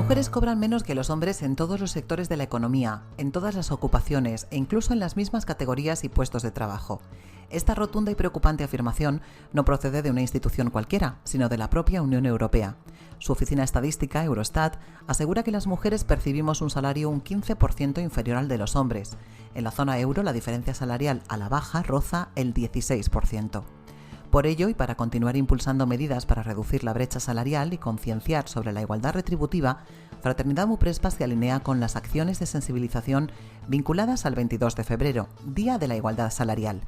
mujeres cobran menos que los hombres en todos los sectores de la economía, en todas las ocupaciones e incluso en las mismas categorías y puestos de trabajo. Esta rotunda y preocupante afirmación no procede de una institución cualquiera, sino de la propia Unión Europea. Su oficina estadística, Eurostat, asegura que las mujeres percibimos un salario un 15% inferior al de los hombres. En la zona euro, la diferencia salarial a la baja roza el 16%. Por ello, y para continuar impulsando medidas para reducir la brecha salarial y concienciar sobre la igualdad retributiva, Fraternidad Muprespa se alinea con las acciones de sensibilización vinculadas al 22 de febrero, Día de la Igualdad Salarial.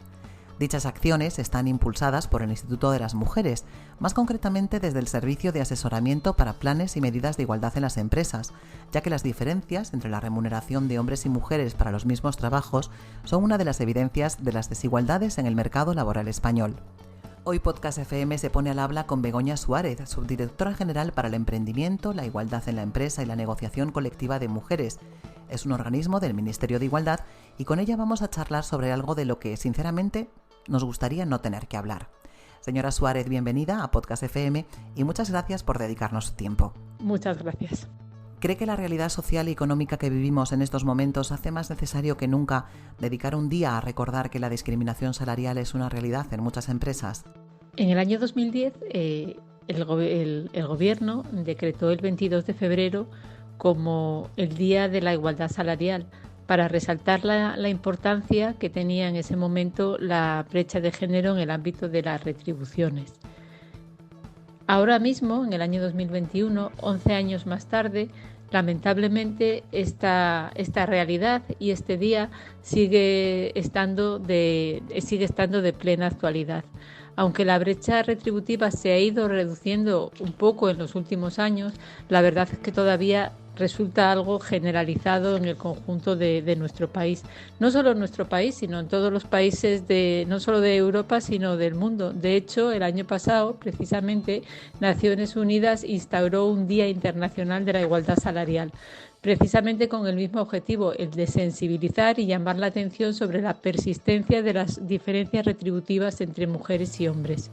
Dichas acciones están impulsadas por el Instituto de las Mujeres, más concretamente desde el Servicio de Asesoramiento para Planes y Medidas de Igualdad en las Empresas, ya que las diferencias entre la remuneración de hombres y mujeres para los mismos trabajos son una de las evidencias de las desigualdades en el mercado laboral español. Hoy Podcast FM se pone al habla con Begoña Suárez, subdirectora general para el emprendimiento, la igualdad en la empresa y la negociación colectiva de mujeres. Es un organismo del Ministerio de Igualdad y con ella vamos a charlar sobre algo de lo que, sinceramente, nos gustaría no tener que hablar. Señora Suárez, bienvenida a Podcast FM y muchas gracias por dedicarnos su tiempo. Muchas gracias. ¿Cree que la realidad social y económica que vivimos en estos momentos hace más necesario que nunca dedicar un día a recordar que la discriminación salarial es una realidad en muchas empresas? En el año 2010, el Gobierno decretó el 22 de febrero como el Día de la Igualdad Salarial para resaltar la importancia que tenía en ese momento la brecha de género en el ámbito de las retribuciones. Ahora mismo, en el año 2021, 11 años más tarde, lamentablemente esta realidad y este día sigue estando de plena actualidad. Aunque la brecha retributiva se ha ido reduciendo un poco en los últimos años, la verdad es que todavía resulta algo generalizado en el conjunto de nuestro país. No solo en nuestro país, sino en todos los países no solo de Europa, sino del mundo. De hecho, el año pasado, precisamente, Naciones Unidas instauró un Día Internacional de la Igualdad Salarial, precisamente con el mismo objetivo, el de sensibilizar y llamar la atención sobre la persistencia de las diferencias retributivas entre mujeres y hombres.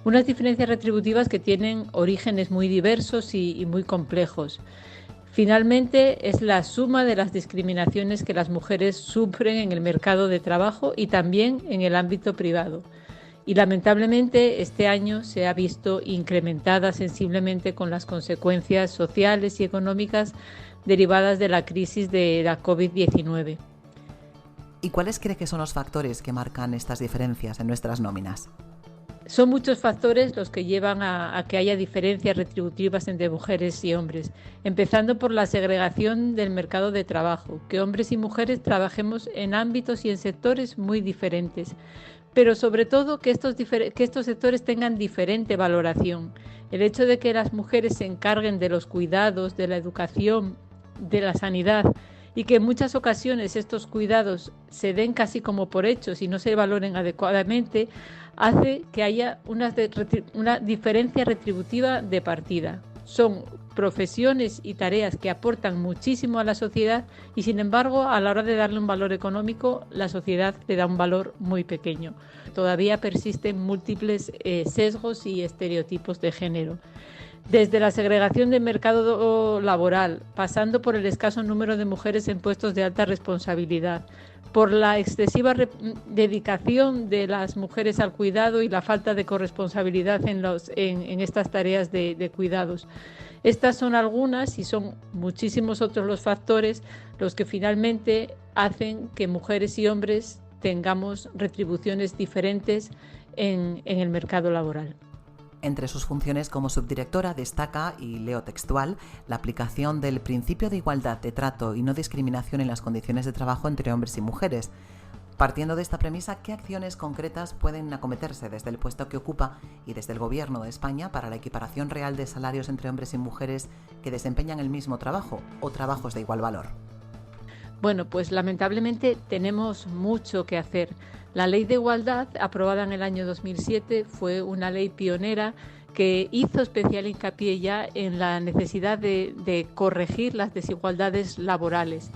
Unas diferencias retributivas que tienen orígenes muy diversos y muy complejos. Finalmente, es la suma de las discriminaciones que las mujeres sufren en el mercado de trabajo y también en el ámbito privado. Y lamentablemente, este año se ha visto incrementada sensiblemente con las consecuencias sociales y económicas derivadas de la crisis de la COVID-19. ¿Y cuáles cree que son los factores que marcan estas diferencias en nuestras nóminas? Son muchos factores los que llevan a que haya diferencias retributivas entre mujeres y hombres, empezando por la segregación del mercado de trabajo, que hombres y mujeres trabajemos en ámbitos y en sectores muy diferentes, pero sobre todo que estos sectores tengan diferente valoración. El hecho de que las mujeres se encarguen de los cuidados, de la educación, de la sanidad, y que en muchas ocasiones estos cuidados se den casi como por hechos y no se valoren adecuadamente, hace que haya una diferencia retributiva de partida. Son profesiones y tareas que aportan muchísimo a la sociedad y, sin embargo, a la hora de darle un valor económico, la sociedad le da un valor muy pequeño. Todavía persisten múltiples sesgos y estereotipos de género. Desde la segregación del mercado laboral, pasando por el escaso número de mujeres en puestos de alta responsabilidad, por la excesiva dedicación de las mujeres al cuidado y la falta de corresponsabilidad en estas tareas de cuidados. Estas son algunas y son muchísimos otros los factores los que finalmente hacen que mujeres y hombres tengamos retribuciones diferentes en el mercado laboral. Entre sus funciones como subdirectora destaca, y leo textual, la aplicación del principio de igualdad de trato y no discriminación en las condiciones de trabajo entre hombres y mujeres. Partiendo de esta premisa, ¿qué acciones concretas pueden acometerse desde el puesto que ocupa y desde el Gobierno de España para la equiparación real de salarios entre hombres y mujeres que desempeñan el mismo trabajo o trabajos de igual valor? Bueno, pues lamentablemente tenemos mucho que hacer. La Ley de Igualdad, aprobada en el año 2007, fue una ley pionera que hizo especial hincapié ya en la necesidad de corregir las desigualdades laborales.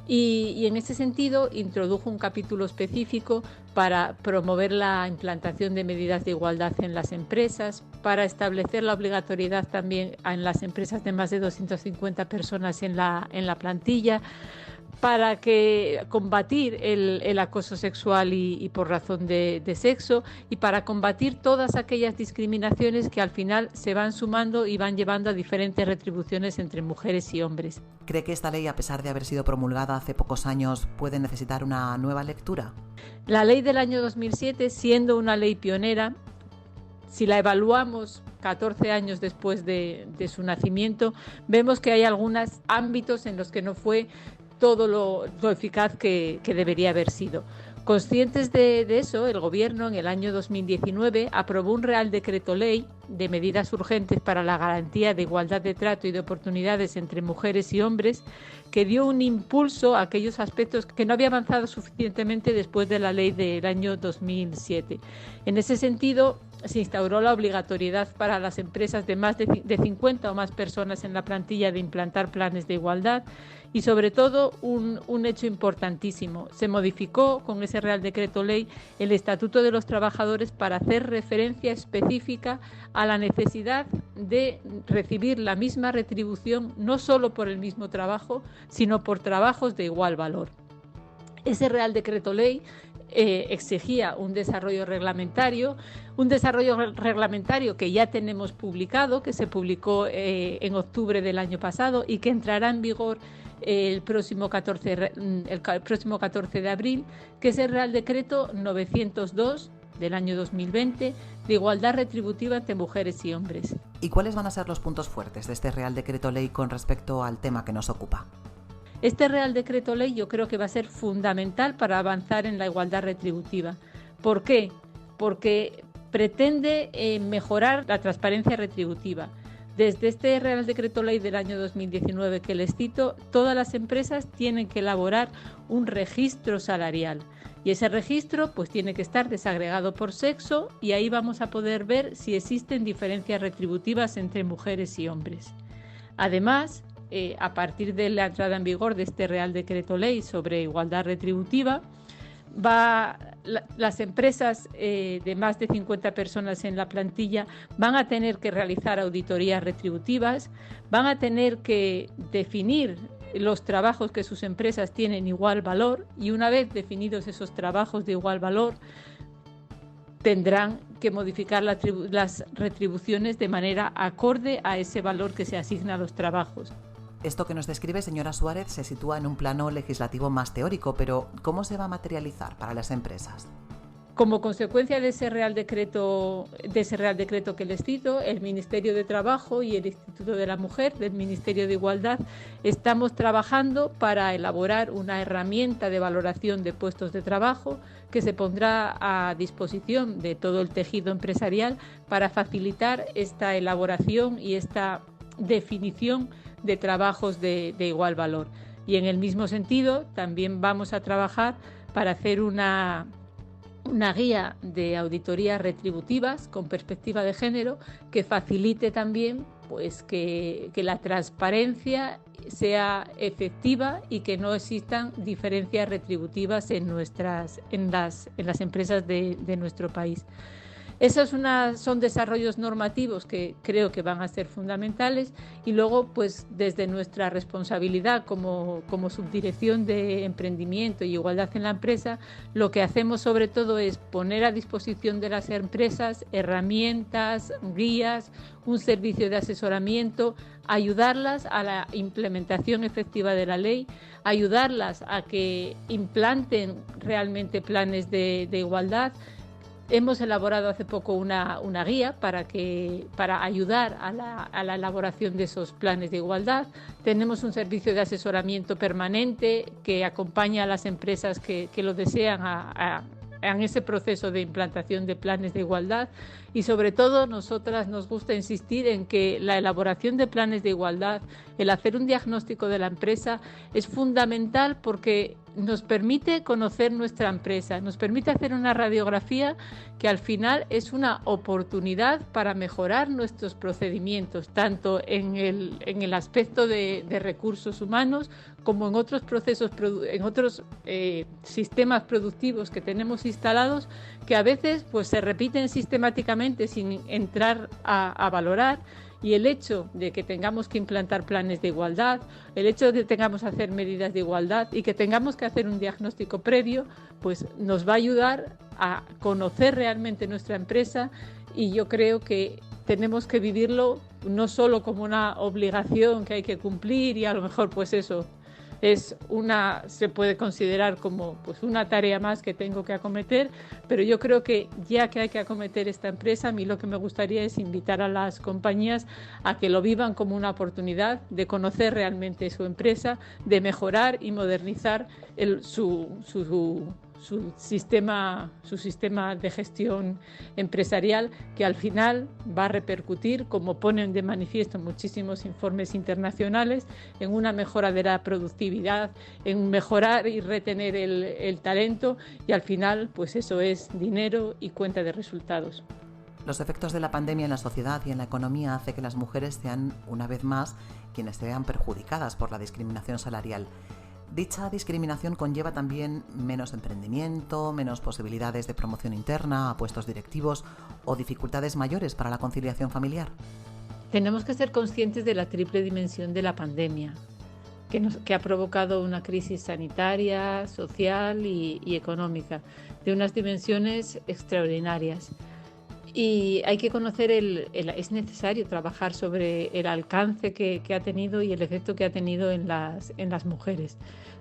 Y en ese sentido introdujo un capítulo específico para promover la implantación de medidas de igualdad en las empresas, para establecer la obligatoriedad también en las empresas de más de 250 personas en la plantilla, para combatir el acoso sexual y por razón de sexo, y para combatir todas aquellas discriminaciones que al final se van sumando y van llevando a diferentes retribuciones entre mujeres y hombres. ¿Cree que esta ley, a pesar de haber sido promulgada hace pocos años, puede necesitar una nueva lectura? La ley del año 2007, siendo una ley pionera, si la evaluamos 14 años después de su nacimiento, vemos que hay algunos ámbitos en los que no fue todo lo eficaz que debería haber sido. Conscientes de eso, el Gobierno en el año 2019 aprobó un Real Decreto Ley de medidas urgentes para la garantía de igualdad de trato y de oportunidades entre mujeres y hombres, que dio un impulso a aquellos aspectos que no había avanzado suficientemente después de la ley del año 2007. En ese sentido, se instauró la obligatoriedad para las empresas de más de 50 o más personas en la plantilla de implantar planes de igualdad y, sobre todo, un hecho importantísimo. Se modificó con ese Real Decreto Ley el Estatuto de los Trabajadores para hacer referencia específica a la necesidad de recibir la misma retribución, no solo por el mismo trabajo, sino por trabajos de igual valor. Ese Real Decreto Ley exigía un desarrollo reglamentario que ya tenemos publicado, que se publicó en octubre del año pasado y que entrará en vigor el próximo 14 de abril, que es el Real Decreto 902 del año 2020 de igualdad retributiva entre mujeres y hombres. ¿Y cuáles van a ser los puntos fuertes de este Real Decreto Ley con respecto al tema que nos ocupa? Este Real Decreto Ley yo creo que va a ser fundamental para avanzar en la igualdad retributiva. ¿Por qué? Porque pretende mejorar la transparencia retributiva. Desde este Real Decreto Ley del año 2019 que les cito, todas las empresas tienen que elaborar un registro salarial. Y ese registro pues tiene que estar desagregado por sexo y ahí vamos a poder ver si existen diferencias retributivas entre mujeres y hombres. Además, a partir de la entrada en vigor de este Real Decreto Ley sobre igualdad retributiva, las empresas de más de 50 personas en la plantilla van a tener que realizar auditorías retributivas, van a tener que definir los trabajos que sus empresas tienen igual valor y una vez definidos esos trabajos de igual valor, tendrán que modificar las retribuciones de manera acorde a ese valor que se asigna a los trabajos. Esto que nos describe, señora Suárez, se sitúa en un plano legislativo más teórico, pero ¿cómo se va a materializar para las empresas? Como consecuencia de ese Real Decreto que les cito, el Ministerio de Trabajo y el Instituto de la Mujer del Ministerio de Igualdad estamos trabajando para elaborar una herramienta de valoración de puestos de trabajo que se pondrá a disposición de todo el tejido empresarial para facilitar esta elaboración y esta definición de trabajos de igual valor. Y en el mismo sentido también vamos a trabajar para hacer una guía de auditorías retributivas con perspectiva de género que facilite también pues que la transparencia sea efectiva y que no existan diferencias retributivas en las empresas de nuestro país. Esos son desarrollos normativos que creo que van a ser fundamentales y luego, pues desde nuestra responsabilidad como subdirección de emprendimiento y igualdad en la empresa, lo que hacemos sobre todo es poner a disposición de las empresas herramientas, guías, un servicio de asesoramiento, ayudarlas a la implementación efectiva de la ley, ayudarlas a que implanten realmente planes de igualdad. Hemos elaborado hace poco una guía para ayudar a la elaboración de esos planes de igualdad. Tenemos un servicio de asesoramiento permanente que acompaña a las empresas que lo desean en ese proceso de implantación de planes de igualdad y sobre todo nosotras nos gusta insistir en que la elaboración de planes de igualdad, el hacer un diagnóstico de la empresa es fundamental porque nos permite conocer nuestra empresa, nos permite hacer una radiografía que al final es una oportunidad para mejorar nuestros procedimientos, tanto en el aspecto de recursos humanos como en otros procesos, en otros sistemas productivos que tenemos instalados, que a veces pues, se repiten sistemáticamente sin entrar a valorar. Y el hecho de que tengamos que implantar planes de igualdad, el hecho de que tengamos que hacer medidas de igualdad y que tengamos que hacer un diagnóstico previo, pues nos va a ayudar a conocer realmente nuestra empresa, y yo creo que tenemos que vivirlo no solo como una obligación que hay que cumplir y a lo mejor pues eso se puede considerar como pues una tarea más que tengo que acometer, pero yo creo que ya que hay que acometer esta empresa, a mí lo que me gustaría es invitar a las compañías a que lo vivan como una oportunidad de conocer realmente su empresa, de mejorar y modernizar su sistema de gestión empresarial, que al final va a repercutir, como ponen de manifiesto muchísimos informes internacionales, en una mejora de la productividad, en mejorar y retener el talento, y al final pues eso es dinero y cuenta de resultados. Los efectos de la pandemia en la sociedad y en la economía hace que las mujeres sean, una vez más, quienes se vean perjudicadas por la discriminación salarial. Dicha discriminación conlleva también menos emprendimiento, menos posibilidades de promoción interna a puestos directivos o dificultades mayores para la conciliación familiar. Tenemos que ser conscientes de la triple dimensión de la pandemia, que ha provocado una crisis sanitaria, social y económica, de unas dimensiones extraordinarias. Y hay que conocer, es necesario trabajar sobre el alcance que ha tenido y el efecto que ha tenido en las mujeres.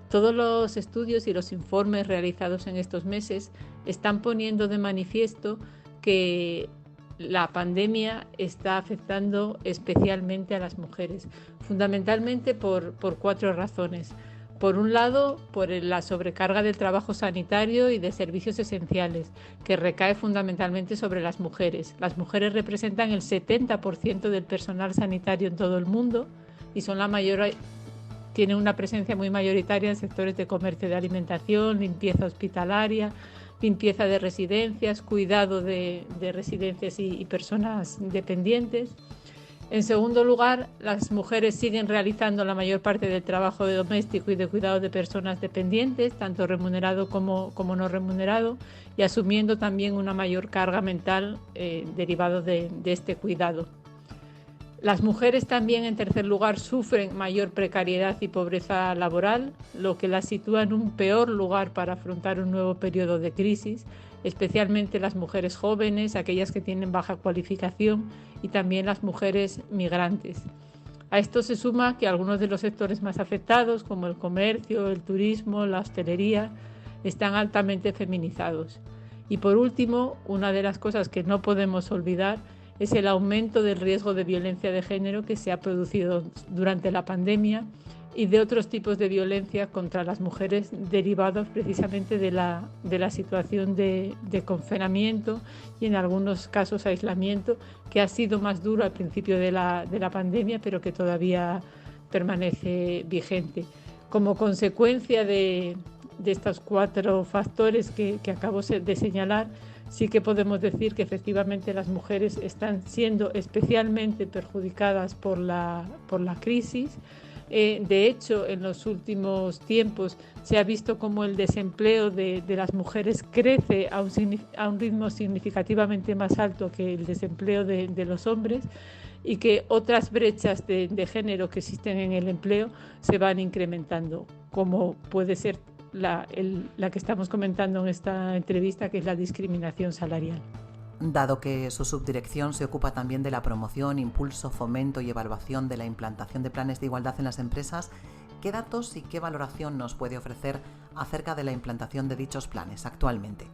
Todos los estudios y los informes realizados en estos meses están poniendo de manifiesto que la pandemia está afectando especialmente a las mujeres, fundamentalmente por 4 razones. Por un lado, por la sobrecarga del trabajo sanitario y de servicios esenciales, que recae fundamentalmente sobre las mujeres. Las mujeres representan el 70% del personal sanitario en todo el mundo y tienen una presencia muy mayoritaria en sectores de comercio de alimentación, limpieza hospitalaria, limpieza de residencias, cuidado de residencias y personas dependientes. En segundo lugar, las mujeres siguen realizando la mayor parte del trabajo doméstico y de cuidado de personas dependientes, tanto remunerado como no remunerado, y asumiendo también una mayor carga mental derivado de este cuidado. Las mujeres también, en tercer lugar, sufren mayor precariedad y pobreza laboral, lo que las sitúa en un peor lugar para afrontar un nuevo periodo de crisis, especialmente las mujeres jóvenes, aquellas que tienen baja cualificación, y también las mujeres migrantes. A esto se suma que algunos de los sectores más afectados, como el comercio, el turismo, la hostelería, están altamente feminizados. Y por último, una de las cosas que no podemos olvidar es el aumento del riesgo de violencia de género que se ha producido durante la pandemia y de otros tipos de violencia contra las mujeres derivados precisamente de la situación de confinamiento y en algunos casos aislamiento, que ha sido más duro al principio de la pandemia, pero que todavía permanece vigente. Como consecuencia de estos 4 factores que acabo de señalar, sí que podemos decir que efectivamente las mujeres están siendo especialmente perjudicadas por la crisis. De hecho, en los últimos tiempos se ha visto cómo el desempleo de las mujeres crece a un ritmo significativamente más alto que el desempleo de los hombres, y que otras brechas de género que existen en el empleo se van incrementando, como puede ser la que estamos comentando en esta entrevista, que es la discriminación salarial. Dado que su subdirección se ocupa también de la promoción, impulso, fomento y evaluación de la implantación de planes de igualdad en las empresas, ¿qué datos y qué valoración nos puede ofrecer acerca de la implantación de dichos planes actualmente?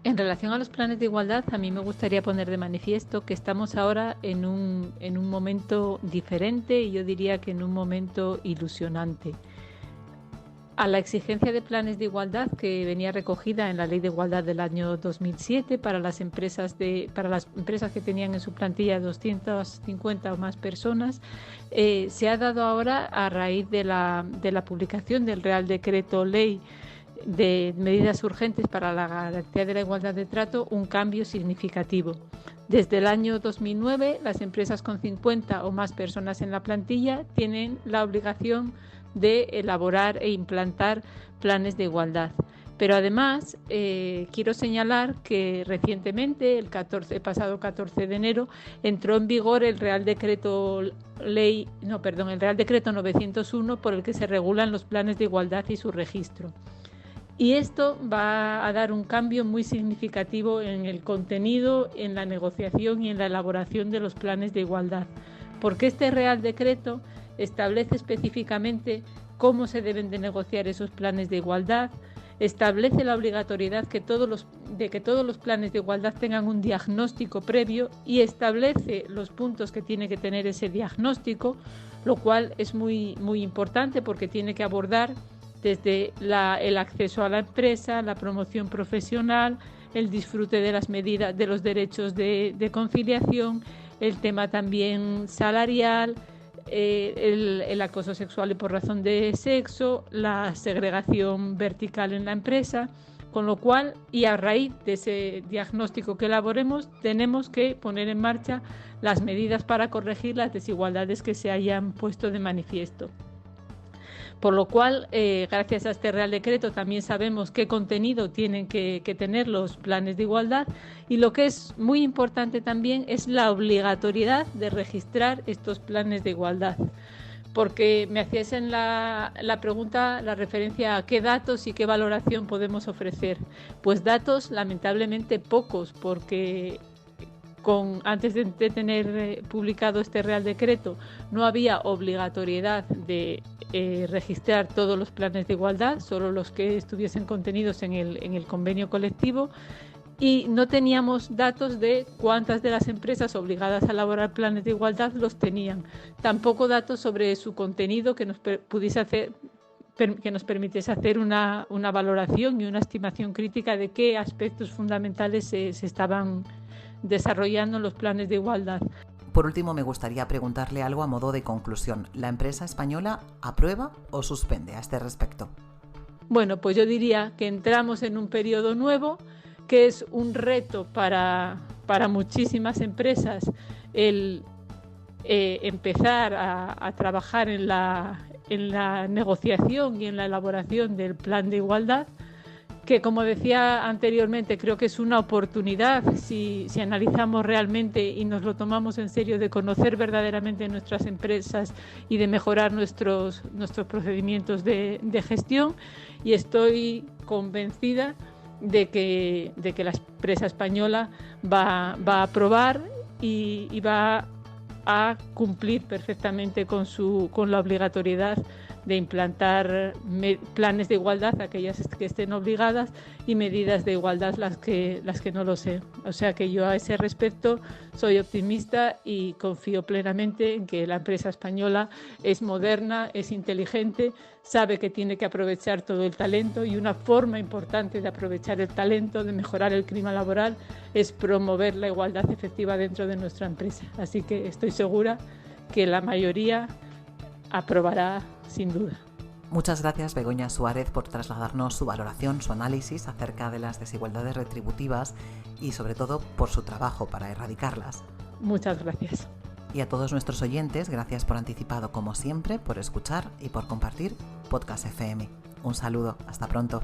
En relación a los planes de igualdad, a mí me gustaría poner de manifiesto que estamos ahora en un momento diferente, y yo diría que en un momento ilusionante. a la exigencia de planes de igualdad que venía recogida en la Ley de Igualdad del año 2007 para las empresas que tenían en su plantilla 250 o más personas, se ha dado ahora, a raíz de la publicación del Real Decreto Ley de medidas urgentes para la garantía de la igualdad de trato, un cambio significativo. Desde el año 2009, las empresas con 50 o más personas en la plantilla tienen la obligación de elaborar e implantar planes de igualdad. Pero además quiero señalar que recientemente, el pasado 14 de enero, entró en vigor el Real Decreto 901 por el que se regulan los planes de igualdad y su registro. Y esto va a dar un cambio muy significativo en el contenido, en la negociación y en la elaboración de los planes de igualdad, porque este Real Decreto establece específicamente cómo se deben de negociar esos planes de igualdad, establece la obligatoriedad de que todos los planes de igualdad tengan un diagnóstico previo y establece los puntos que tiene que tener ese diagnóstico, lo cual es muy, muy importante porque tiene que abordar desde el acceso a la empresa, la promoción profesional, el disfrute de las medidas, de los derechos de conciliación, el tema también salarial, el acoso sexual y por razón de sexo, la segregación vertical en la empresa, con lo cual, y a raíz de ese diagnóstico que elaboremos, tenemos que poner en marcha las medidas para corregir las desigualdades que se hayan puesto de manifiesto. Por lo cual, gracias a este Real Decreto también sabemos qué contenido tienen que tener los planes de igualdad, y lo que es muy importante también es la obligatoriedad de registrar estos planes de igualdad. Porque me hacías en la pregunta la referencia a qué datos y qué valoración podemos ofrecer. Pues datos lamentablemente pocos, porque antes de tener publicado este Real Decreto no había obligatoriedad de registrar todos los planes de igualdad, solo los que estuviesen contenidos en el convenio colectivo, y no teníamos datos de cuántas de las empresas obligadas a elaborar planes de igualdad los tenían. Tampoco datos sobre su contenido que nos permitiese hacer una valoración y una estimación crítica de qué aspectos fundamentales se estaban desarrollando en los planes de igualdad. Por último, me gustaría preguntarle algo a modo de conclusión. ¿La empresa española aprueba o suspende a este respecto? Bueno, pues yo diría que entramos en un periodo nuevo, que es un reto para muchísimas empresas el empezar a trabajar en la negociación y en la elaboración del plan de igualdad, que, como decía anteriormente, creo que es una oportunidad, si analizamos realmente y nos lo tomamos en serio, de conocer verdaderamente nuestras empresas y de mejorar nuestros procedimientos de gestión, y estoy convencida de que la empresa española va a aprobar y va a cumplir perfectamente con la obligatoriedad de implantar planes de igualdad, aquellas que estén obligadas, y medidas de igualdad las que no lo sean. O sea que yo a ese respecto soy optimista y confío plenamente en que la empresa española es moderna, es inteligente, sabe que tiene que aprovechar todo el talento, y una forma importante de aprovechar el talento, de mejorar el clima laboral, es promover la igualdad efectiva dentro de nuestra empresa. Así que estoy segura que la mayoría aprobará sin duda. Muchas gracias, Begoña Suárez, por trasladarnos su valoración, su análisis acerca de las desigualdades retributivas y, sobre todo, por su trabajo para erradicarlas. Muchas gracias. Y a todos nuestros oyentes, gracias por anticipado, como siempre, por escuchar y por compartir Podcast FM. Un saludo, hasta pronto.